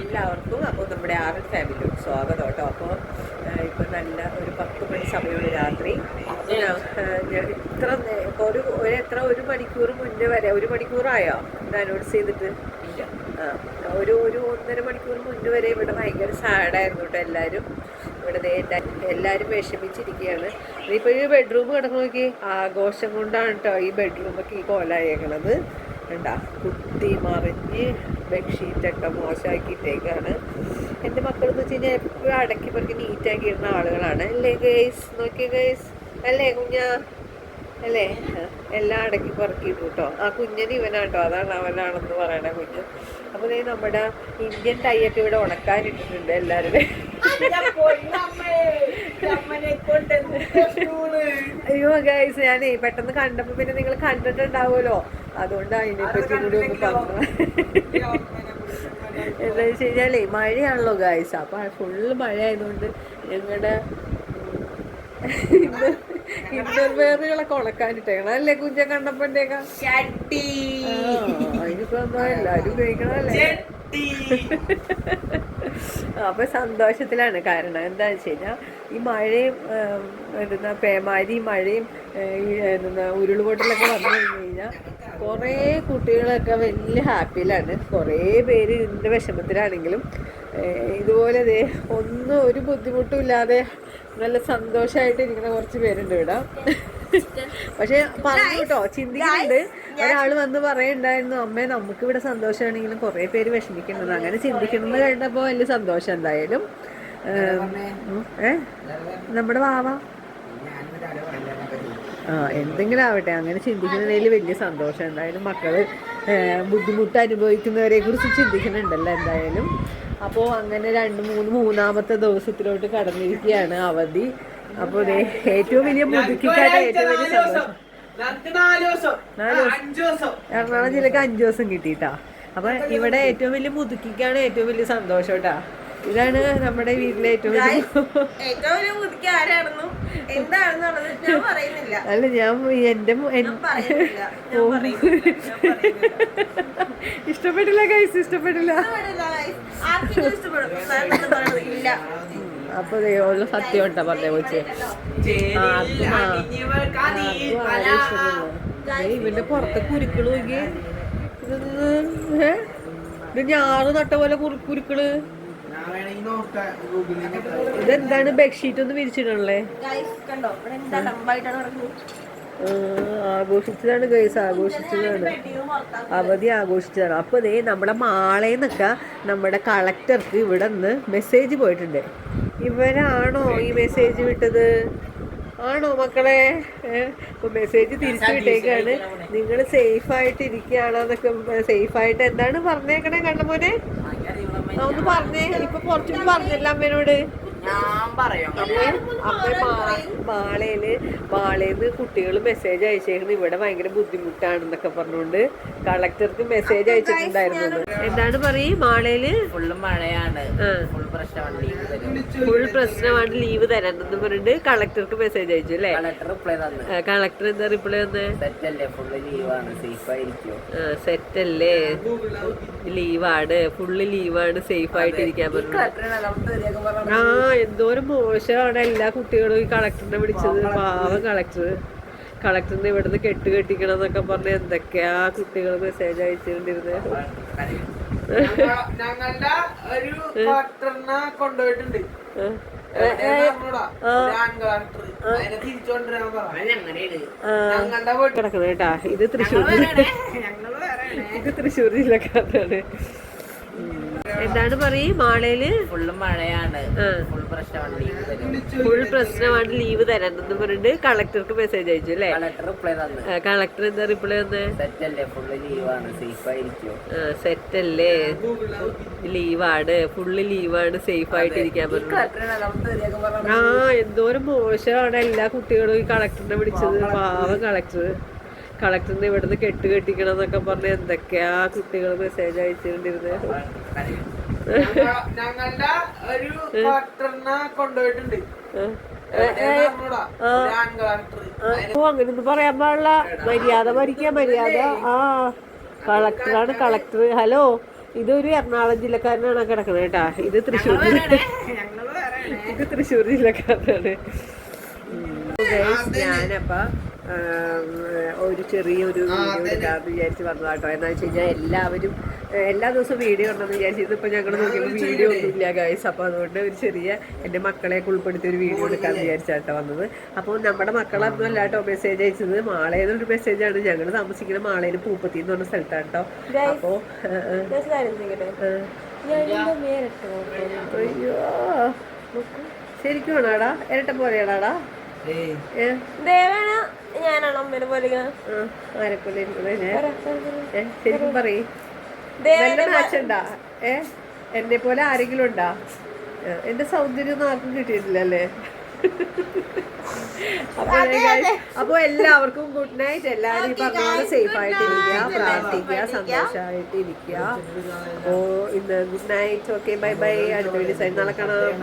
എല്ലാവർക്കും അപ്പോൾ നമ്മുടെ ആർ ഫാമിലിയോട് സ്വാഗതം കേട്ടോ. അപ്പോൾ ഇപ്പം നല്ല ഒരു 10 മണി സമയമുള്ള രാത്രി. ഇത്ര ഒരു മണിക്കൂർ മുന്നേ വരെ, 1 മണിക്കൂറായോ ഇത് അനൗൺസ് ചെയ്തിട്ട്? ഒരു 1.5 മണിക്കൂർ മുന്നേ വരെ ഇവിടെ ഭയങ്കര സാഡായിരുന്നു കേട്ടോ. എല്ലാവരും വിഷമിച്ചിരിക്കുകയാണ്. ഇപ്പോൾ ഈ ബെഡ്റൂം കിടന്നു നോക്കി, ആഘോഷം കൊണ്ടാണ് കേട്ടോ ഈ ബെഡ്റൂമൊക്കെ ഈ കോലായേക്കണത്. കണ്ടാ, കുത്തി മറിഞ്ഞ് ബെഡ്ഷീറ്റൊക്കെ മോശമാക്കിയിട്ടേക്കാണ്. എൻ്റെ മക്കളെന്ന് വെച്ച് കഴിഞ്ഞാൽ എപ്പോഴും അടക്കി പെറുക്കി നീറ്റാക്കി ഇടുന്ന ആളുകളാണ് അല്ലേ ഗൈസ്? നോക്കിയ ഗൈസ് അല്ലേ കുഞ്ഞാ? അല്ലേ? എല്ലാം അടക്കി പെറുക്കിയിട്ടു കേട്ടോ. ആ കുഞ്ഞന് ഇവനാട്ടോ, അതാണ് അവനാണെന്ന് പറയണ കുഞ്ഞ്. അപ്പോൾ നമ്മുടെ ഇന്ത്യൻ ടൈയൊക്കെ ഇവിടെ ഉണക്കാനിട്ടിട്ടുണ്ട് എല്ലാവരുടെ. അയ്യോ ഗൈസ്, ഞാനേ പെട്ടെന്ന് കണ്ടപ്പോൾ പിന്നെ നിങ്ങൾ കണ്ടിട്ടുണ്ടാവുമല്ലോ, അതുകൊണ്ട് അതിനെപ്പറ്റി കൂടി ഒന്ന് പറഞ്ഞു. എന്താ വെച്ച് കഴിഞ്ഞാലേ മഴയാണല്ലോ ഗൈസ്. അപ്പം ഫുള്ള് മഴ ആയതുകൊണ്ട് ഞങ്ങളുടെ ഇന്റർവെയറുകളൊക്കെ ഉണക്കാനിട്ടേക്കണം അല്ലേ കുഞ്ഞ? കണ്ടപ്പോഴേക്കാം അതിനിപ്പോ എന്താ എല്ലാരും ഉപയോഗിക്കണല്ലേ. അപ്പൊ സന്തോഷത്തിലാണ്. കാരണം എന്താ വെച്ച് കഴിഞ്ഞാൽ ഈ മഴയും പേമാരിയും മഴയും ഉരുൾപൊട്ടലൊക്കെ വന്നു കഴിഞ്ഞ് കഴിഞ്ഞാൽ കുറേ കുട്ടികളൊക്കെ വലിയ ഹാപ്പിയിലാണ്. കുറേ പേര് ഇതിൻ്റെ വിഷമത്തിലാണെങ്കിലും ഇതുപോലെ ഒരു ബുദ്ധിമുട്ടും ഇല്ലാതെ നല്ല സന്തോഷമായിട്ട് ഇരിക്കുന്ന കുറച്ച് പേരുണ്ട് ഇവിടെ. പക്ഷെ പറഞ്ഞു കേട്ടോ, ചിന്തിക്കുന്നുണ്ട്. ഒരാൾ വന്ന് പറയുണ്ടായിരുന്നു, അമ്മേ നമുക്കിവിടെ സന്തോഷമാണെങ്കിലും കുറേ പേര് വിഷമിക്കുന്നത്. അങ്ങനെ ചിന്തിക്കണമെന്ന് കണ്ടപ്പോൾ വലിയ സന്തോഷം. എന്തായാലും നമ്മുടെ വാവ എന്തെങ്കിലും ആവട്ടെ, അങ്ങനെ ചിന്തിക്കുന്നതിൽ വലിയ സന്തോഷം. എന്തായാലും മക്കള് ബുദ്ധിമുട്ട് അനുഭവിക്കുന്നവരെ കുറിച്ച് ചിന്തിക്കുന്നുണ്ടല്ലോ എന്തായാലും. അപ്പോൾ അങ്ങനെ മൂന്നാമത്തെ ദിവസത്തിലോട്ട് കടന്നിരിക്കുകയാണ് അവധി. അപ്പോൾ ഏറ്റവും വലിയ മുതുക്കിക്കാട്ടെ ഏറ്റവും വലിയ സന്തോഷം. 4 ദിവസം എറണാകുളം ജില്ലക്ക് 5 ദിവസം കിട്ടിയിട്ടാ. അപ്പൊ ഇവിടെ ഏറ്റവും വലിയ മുതുക്കിക്കാണ് ഏറ്റവും വലിയ സന്തോഷം കേട്ടാ. ഇതാണ് നമ്മുടെ വീട്ടിലെ ഏറ്റവും വലിയ മുതുക്കി ആരാണെന്നും എന്താണെന്നുള്ളത് ഞാൻ പറയുന്നില്ല. അല്ല, ഇഷ്ടപ്പെട്ടില്ല ഗൈസ്, ഇഷ്ടപ്പെട്ടില്ല. അപ്പൊ ഉള്ള സത്യം ഉണ്ടാ പറഞ്ഞ കൊച്ചേ. ഇവന്റെ പുറത്തെ കുരുക്കള് നോക്കി, ഇത് ഞാറ് നട്ട പോലെ കുരുക്കള്. ഇതെന്താണ്? ബെഡ്ഷീറ്റ് ഒന്ന് വിരിച്ചിടണല്ലേ? ആഘോഷിച്ചതാണ് ഗൈസ്, ആഘോഷിച്ചതാണ്. അവധി ആഘോഷിച്ചതാണ്. അപ്പോൾ നമ്മുടെ മാളേന്നൊക്കെ നമ്മുടെ കളക്ടർക്ക് ഇവിടെ നിന്ന് മെസ്സേജ് പോയിട്ടുണ്ട്. ഇവരാണോ ഈ മെസ്സേജ് വിട്ടത്? ആണോ മക്കളെ? അപ്പോൾ മെസ്സേജ് തിരിച്ചു വിട്ടേക്കാണ്. നിങ്ങൾ സേഫായിട്ട് ഇരിക്കുകയാണോന്നൊക്കെ. സേഫായിട്ട് എന്താണ് പറഞ്ഞേക്കണേ കണ്ണമോനെ? ഒന്ന് പറഞ്ഞേ. ഇപ്പൊ കുറച്ചും പറഞ്ഞില്ല അമ്മേനോട്. മാളേന്ന് കുട്ടികൾ മെസ്സേജ് അയച്ചേക്കുന്നത് ഇവിടെ ഭയങ്കര ബുദ്ധിമുട്ടാണെന്നൊക്കെ പറഞ്ഞുകൊണ്ട് കളക്ടർക്ക് മെസ്സേജ് അയച്ചിട്ടുണ്ടായിരുന്നു. എന്താണ് പറയും? മാളയില് ഫുള്ള് മഴയാണ്, ഫുൾ പ്രശ്നമാണ്, ലീവ് തരാനെന്ന് പറഞ്ഞിട്ട് കളക്ടർക്ക് മെസ്സേജ് അയച്ചു അല്ലേ? കളക്ടർ എന്താ റിപ്ലൈ വന്നേ? സെറ്റല്ലേ, ലീവാണ്, ഫുള്ള് ലീവാണ്, സേഫ് ആയിട്ട് ഇരിക്കാൻ പറഞ്ഞു. എന്തോരം മോശമാണ് എല്ലാ കുട്ടികളും ഈ കളക്ടറിനെ വിളിച്ചത്. പാവം കളക്ടറിനെ ഇവിടുന്ന് കെട്ടിക്കണം എന്നൊക്കെ പറഞ്ഞ് എന്തൊക്കെയാ കുട്ടികൾ മെസ്സേജ് അയച്ചുകൊണ്ടിരുന്നത്. കൊണ്ടുപോയിട്ടുണ്ട് കിടക്കുന്നത് കേട്ടാ. ഇത് തൃശ്ശൂർ ജില്ലക്കാരാണ്. എന്താണ് പറയും? മാളയില് ഫുള്ള് മഴയാണ്, ഫുൾ പ്രശ്നമാണ്, ലീവ് തരാനെന്ന് പറഞ്ഞിട്ട് കളക്ടർക്ക് മെസ്സേജ് അയച്ചു അല്ലേ? കളക്ടർ എന്താ റിപ്ലൈ വന്നേ? സെറ്റല്ലേ, ലീവാണ്, ഫുള്ള് ലീവാണ്, സേഫ് ആയിട്ട് ഇരിക്കാൻ പറഞ്ഞു. എന്തോരം മോശമാണ് എല്ലാ കുട്ടികളും ഈ കളക്ടറിനെ വിളിച്ചത്. പാവം കളക്ടറിനെ ഇവിടുന്ന് കെട്ടിക്കണം എന്നൊക്കെ പറഞ്ഞ് എന്തൊക്കെയാ കുട്ടികൾ മെസ്സേജ് അയച്ചുകൊണ്ടിരുന്നത്. കൊണ്ടുപോയിട്ടുണ്ട്. അങ്ങനൊന്നും പറയാൻ പാടില്ല. മര്യാദ ഭരിക്കാൻ, മര്യാദ. കളക്ടറാണ് കളക്ടർ. ഹലോ, ഇതൊരു എറണാകുളം ജില്ലക്കാരനാണ് കിടക്കണത് കേട്ടാ. ഇത് തൃശ്ശൂർ ഇത് തൃശ്ശൂർ ജില്ലക്കാരനാണ്. ഞാനപ്പോ ഒരു ചെറിയൊരു വീഡിയോ എടുക്കാമെന്ന് വിചാരിച്ച് വന്നതാട്ടോ. എന്താ വെച്ച് കഴിഞ്ഞാൽ എല്ലാവരും എല്ലാ ദിവസവും വീഡിയോ ഉണ്ടെന്ന് വിചാരിച്ചത്. ഇപ്പോൾ ഞങ്ങൾ നോക്കിയപ്പോൾ വീഡിയോ ഒന്നുമില്ല ഗൈസ്. അപ്പോൾ അതുകൊണ്ട് ഒരു ചെറിയ എൻ്റെ മക്കളെയൊക്കെ ഉൾപ്പെടുത്തി ഒരു വീഡിയോ എടുക്കാമെന്ന് വിചാരിച്ചാട്ടോ വന്നത്. അപ്പോൾ നമ്മുടെ മക്കളൊന്നും അല്ല കേട്ടോ മെസ്സേജ് അയച്ചത്. മാളയെന്നൊരു മെസ്സേജാണ്. ഞങ്ങൾ താമസിക്കുന്ന മാളയിൽ പൂപ്പത്തി എന്ന് പറഞ്ഞ സ്ഥലത്താണ് കേട്ടോ. അപ്പോൾ അയ്യോ ശരിക്കും ആണാടാ? ഇരട്ട പോലെയാണാടാ? ശരിക്കും പറയ്. നല്ല മാച്ചുണ്ടാ? എന്നെ പോലെ ആരെങ്കിലും ഉണ്ടാ? എന്റെ സൗന്ദര്യം ഒന്നും ആർക്കും കിട്ടിയിട്ടില്ലല്ലേ? അപ്പൊ എല്ലാവർക്കും ഗുഡ് നൈറ്റ്. എല്ലാവരും ഈ പറഞ്ഞ സേഫ് ആയിട്ടിരിക്കുക, പ്രാർത്ഥിക്കുക, സന്തോഷമായിട്ടിരിക്കുക. അപ്പോ ഇന്ന് good night. Okay, bye bye. അടുത്ത വീഡിയോ നാളെ കാണാം.